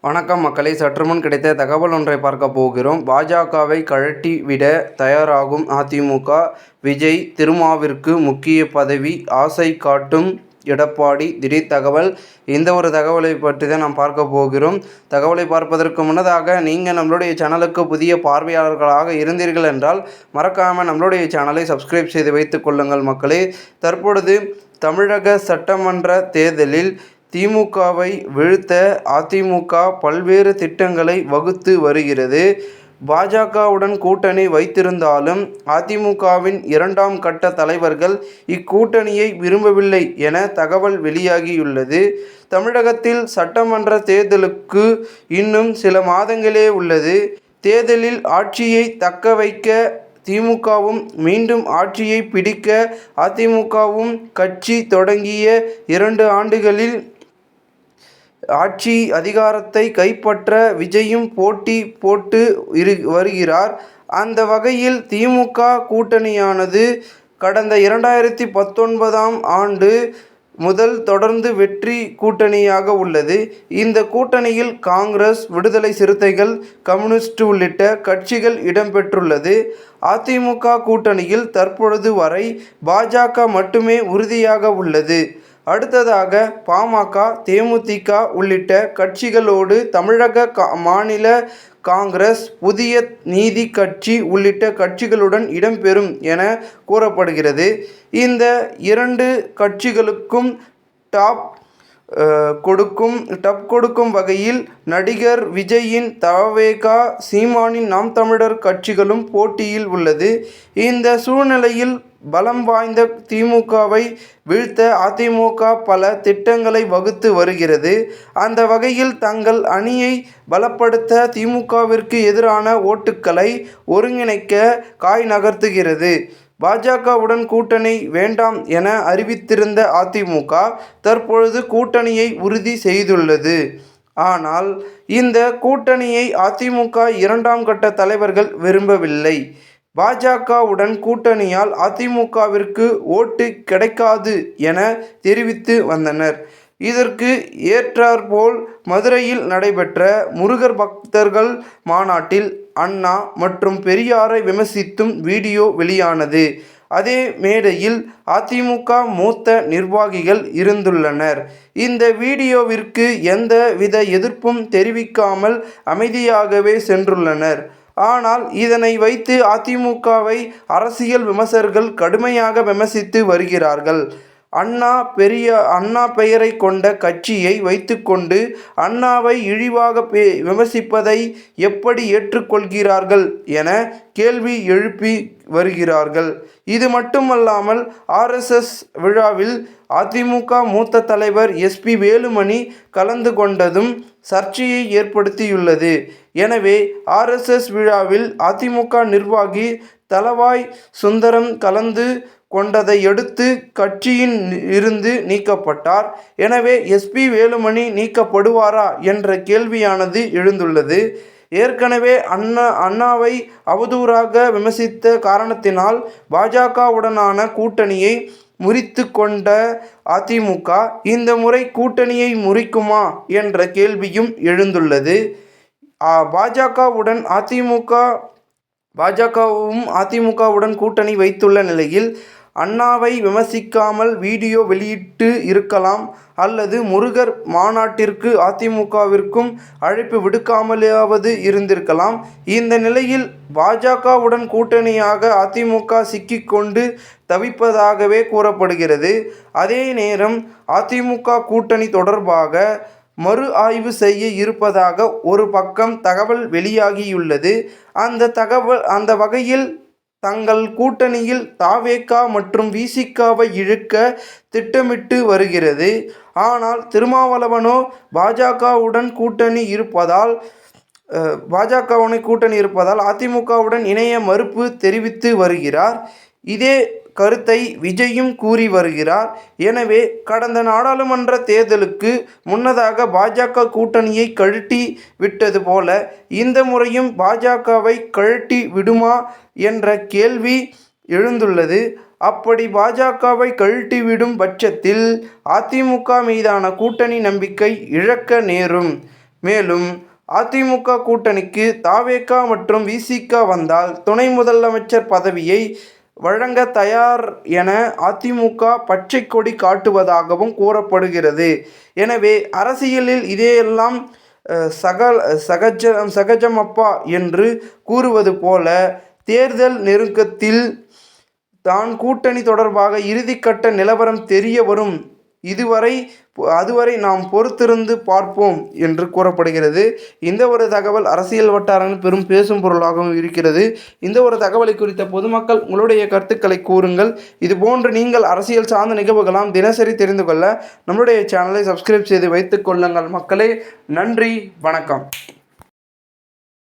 வணக்கம் மக்களே, சற்றுமுன் கிடைத்த தகவல் ஒன்றை பார்க்க போகிறோம். பாஜகவை கழட்டி விட தயாராகும் அதிமுக. விஜய் திருமாவிற்கு முக்கிய பதவி ஆசை காட்டும் எடப்பாடி. திடீர் தகவல். இந்த ஒரு தகவலை பற்றி தான் நாம் பார்க்க போகிறோம். தகவலை பார்ப்பதற்கு முன்னதாக நீங்கள் நம்மளுடைய சேனலுக்கு புதிய பார்வையாளர்களாக இருந்தீர்கள் என்றால் மறக்காமல் நம்மளுடைய சேனலை சப்ஸ்கிரைப் செய்து வைத்துக் கொள்ளுங்கள் மக்களே. தற்பொழுது தமிழக சட்டமன்ற தேர்தலில் திமுகவை வீழ்த்த அதிமுக பல்வேறு திட்டங்களை வகுத்து வருகிறது. பாஜகவுடன் கூட்டணி வைத்திருந்தாலும் அதிமுகவின் 2ஆம் கட்ட தலைவர்கள் இக்கூட்டணியை விரும்பவில்லை என தகவல் வெளியாகியுள்ளது. தமிழகத்தில் சட்டமன்ற தேர்தலுக்கு இன்னும் சில மாதங்களே உள்ளது. தேர்தலில் ஆட்சியை தக்க வைக்க திமுகவும் மீண்டும் ஆட்சியை பிடிக்க அதிமுகவும் கட்சி தொடங்கிய 2 ஆண்டுகளில் ஆட்சி அதிகாரத்தை கைப்பற்ற விஜயும் போட்டி போட்டு வருகிறார். அந்த வகையில் திமுக கூட்டணியானது கடந்த 2019ஆம் ஆண்டு முதல் தொடர்ந்து வெற்றி கூட்டணியாக உள்ளது. இந்த கூட்டணியில் காங்கிரஸ், விடுதலை சிறுத்தைகள், கம்யூனிஸ்ட் உள்ளிட்ட கட்சிகள் இடம்பெற்றுள்ளது. அதிமுக கூட்டணியில் தற்பொழுது வரை பாஜக மட்டுமே உறுதியாக உள்ளது. அடுத்ததாக பாமக, தேமுதிக உள்ளிட்ட கட்சிகளோடு தமிழக மாநில காங்கிரஸ், புதிய நீதி கட்சி உள்ளிட்ட கட்சிகளுடன் இடம்பெறும் என கூறப்படுகிறது. இந்த 2 கட்சிகளுக்கும் டப் கொடுக்கும் வகையில் நடிகர் விஜயின் தவேக, சீமானின் நாம் தமிழர் கட்சிகளும் போட்டியில் உள்ளது. இந்த சூழ்நிலையில் பலம் வாய்ந்த திமுகவை வீழ்த்த அதிமுக பல திட்டங்களை வகுத்து வருகிறது. அந்த வகையில் தங்கள் அணியை பலப்படுத்த திமுகவிற்கு எதிரான ஓட்டுக்களை ஒருங்கிணைக்க காய் நகர்த்துகிறது. பாஜகவுடன் கூட்டணி வேண்டாம் என அறிவித்திருந்த அதிமுக தற்பொழுது கூட்டணியை உறுதி செய்துள்ளது. ஆனால் இந்த கூட்டணியை அதிமுக 2ஆம் கட்ட தலைவர்கள் விரும்பவில்லை. பாஜகவுடன் கூட்டணியால் அதிமுகவிற்கு ஓட்டு கிடைக்காது என தெரிவித்து வந்தனர். இதற்கு ஏற்றாற்போல் மதுரையில் நடைபெற்ற முருகர் பக்தர்கள் மாநாட்டில் அண்ணா மற்றும் பெரியாரை விமர்சித்தும் வீடியோ வெளியானது. அதே மேடையில் அதிமுக மூத்த நிர்வாகிகள் இருந்துள்ளனர். இந்த வீடியோவிற்கு எந்த வித எதிர்ப்பும் தெரிவிக்காமல் அமைதியாகவே சென்றுள்ளனர். ஆனால் இதனை வைத்து அதிமுகவை அரசியல் விமர்சகர்கள் கடுமையாக விமர்சித்து வருகிறார்கள். அண்ணா பெயரை கொண்ட கட்சியை வைத்துக்கொண்டு அண்ணாவை இழிவாக விமர்சிப்பதை எப்படி ஏற்றுக்கொள்கிறார்கள் என கேள்வி எழுப்பி வருகிறார்கள். இது மட்டுமல்லாமல் RSS விழாவில் அதிமுக மூத்த தலைவர் SP வேலுமணி கலந்து கொண்டதும் சர்ச்சையை ஏற்படுத்தியுள்ளது. எனவே RSS விழாவில் அதிமுக நிர்வாகி தளவாய் சுந்தரம் கலந்து கொண்டதையடுத்து கட்சியின் இருந்து நீக்கப்பட்டார். எனவே SP வேலுமணி நீக்கப்படுவாரா என்ற கேள்வியானது எழுந்துள்ளது. ஏற்கனவே அண்ணாவை அவதூறாக விமர்சித்த காரணத்தினால் பாஜகவுடனான கூட்டணியை முறித்து கொண்ட அதிமுக இந்த முறை கூட்டணியை முறிக்குமா என்ற கேள்வியும் எழுந்துள்ளது. பாஜகவும் அதிமுகவுடன் கூட்டணி வைத்துள்ள நிலையில் அண்ணாவை விமர்சிக்காமல் வீடியோ வெளியிட்டு இருக்கலாம், அல்லது முருகர் மாநாட்டிற்கு அதிமுகவிற்கும் அழைப்பு விடுக்காமலாவது இருந்திருக்கலாம். இந்த நிலையில் பாஜகவுடன் கூட்டணியாக அதிமுக சிக்கிக்கொண்டு தவிப்பதாகவே கூறப்படுகிறது. அதே நேரம் அதிமுக கூட்டணி தொடர்பாக மறு ஆய்வு செய்ய இருப்பதாக ஒரு பக்கம் தகவல் வெளியாகியுள்ளது. அந்த வகையில் தங்கள் கூட்டணியில் தவேக மற்றும் விசிகவை இழுக்க திட்டமிட்டு வருகிறது. ஆனால் திருமாவளவனோ பாஜகவுடன் கூட்டணி இருப்பதால் அதிமுகவுடன் இணைய மறுப்பு தெரிவித்து வருகிறார். இதே கருத்தை விஜயும் கூறி வருகிறார். எனவே கடந்த நாடாளுமன்ற தேர்தலுக்கு முன்னதாக பாஜக கூட்டணியை கழட்டி விட்டது போல இந்த முறையும் பாஜகவை கழட்டி விடுமா என்ற கேள்வி எழுந்துள்ளது. அப்படி பாஜகவை கழட்டிவிடும் பட்சத்தில் அதிமுக மீதான கூட்டணி நம்பிக்கை இழக்க நேரும். மேலும் அதிமுக கூட்டணிக்கு தவேகா மற்றும் விசிக வந்தால் துணை முதலமைச்சர் பதவியை வழங்க தயார் என அதிமுக பச்சை கொடி காட்டுவதாகவும் கூறப்படுகிறது. எனவே அரசியலில் இதையெல்லாம் சகஜமப்பா என்று கூறுவது போல தேர்தல் நெருக்கத்தில் தான் கூட்டணி தொடர்பாக இறுதிக்கட்ட நிலவரம் தெரிய வரும். அதுவரை நாம் பொறுத்திருந்து பார்ப்போம் என்று கூறப்படுகிறது. இந்த ஒரு தகவல் அரசியல் வட்டாரங்கள் பெரும் பேசும் பொருளாகவும் இருக்கிறது. இந்த ஒரு தகவலை குறித்த பொதுமக்கள் உங்களுடைய கருத்துக்களை கூறுங்கள். இதுபோன்று நீங்கள் அரசியல் சார்ந்த நிகழ்வுகளாம் தினசரி தெரிந்து கொள்ள நம்முடைய சேனலை சப்ஸ்கிரைப் செய்து வைத்துக் கொள்ளுங்கள் மக்களே. நன்றி, வணக்கம்.